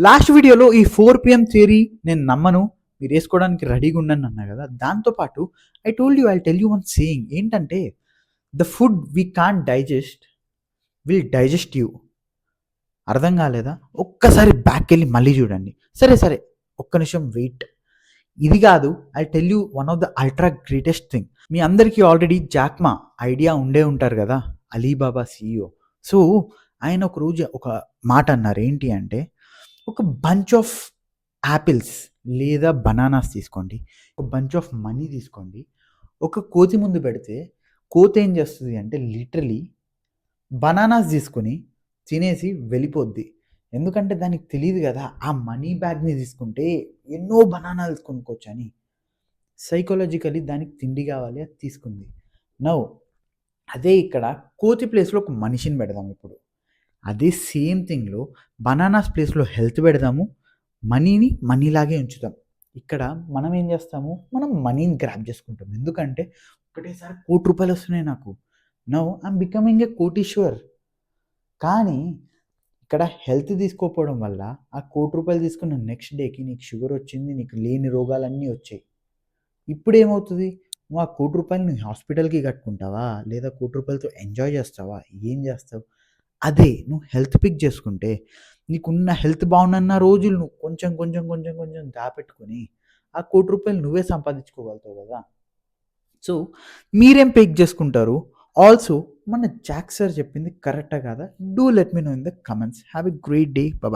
Last వీడియోలో ఈ 4 PM theory నేను నమ్మను, మీరు వేసుకోవడానికి రెడీగా ఉండను అన్నా కదా. దాంతోపాటు I told you, I tell you one saying ఏంటంటే, the food we can't digest will digest you. అర్థం కాలేదా? ఒక్కసారి బ్యాక్ వెళ్ళి మళ్ళీ చూడండి. సరే సరే, ఒక్క నిమిషం వెయిట్. ఇది కాదు, I tell you one of the ultra greatest thing. మీ అందరికీ ఆల్రెడీ జాక్మా ఐడియా ఉండే ఉంటారు కదా, అలీబాబా CEO. సో ఆయన ఒక రోజు ఒక మాట అన్నారు. ఏంటి అంటే, ఒక బంచ్ ఆఫ్ యాపిల్స్ లేదా బనానాస్ తీసుకోండి, ఒక బంచ్ ఆఫ్ మనీ తీసుకోండి, ఒక కోతి ముందు పెడితే కోతి ఏం చేస్తుంది అంటే లిటరలీ బనానాస్ తీసుకొని తినేసి వెళ్ళిపోద్ది. ఎందుకంటే దానికి తెలియదు కదా ఆ మనీ బ్యాగ్ని తీసుకుంటే ఎన్నో బనానాలు కొనుక్కోవచ్చు అని. సైకలాజికలీ దానికి తిండి కావాలి, అది తీసుకుంది. నౌ అదే ఇక్కడ కోతి ప్లేస్లో ఒక మనిషిని పెడదాం. ఇప్పుడు అదే సేమ్ థింగ్లో బనానాస్ ప్లేస్లో హెల్త్ పెడదాము, మనీని మనీలాగే ఉంచుతాం. ఇక్కడ మనం ఏం చేస్తాము, మనం మనీని గ్రాప్ చేసుకుంటాం. ఎందుకంటే ఒకటేసారి ₹1,00,00,000 వస్తున్నాయి నాకు. నౌ ఐఎమ్ బికమింగ్ ఏ కోటీశ్వర్. కానీ ఇక్కడ హెల్త్ తీసుకోకపోవడం వల్ల ఆ ₹1,00,00,000 తీసుకున్న నెక్స్ట్ డేకి నీకు షుగర్ వచ్చింది, నీకు లేని రోగాలన్నీ వచ్చాయి. ఇప్పుడు ఏమవుతుంది, నువ్వు ఆ ₹1,00,00,000 హాస్పిటల్కి కట్టుకుంటావా, లేదా ₹1,00,00,000తో ఎంజాయ్ చేస్తావా, ఏం చేస్తావు? అదే నువ్వు హెల్త్ పిక్ చేసుకుంటే, నీకున్న హెల్త్ బాగున్న రోజులు నువ్వు కొంచెం కొంచెం కొంచెం కొంచెం దాపెట్టుకొని ఆ ₹1,00,00,000 నువ్వే సంపాదించుకోగలుగుతావు కదా. సో మీరేం పిక్ చేసుకుంటారు? ఆల్సో మన జాక్ సార్ చెప్పింది కరెక్టా కాదా? Do let me know in the comments. Have a great day. Bye.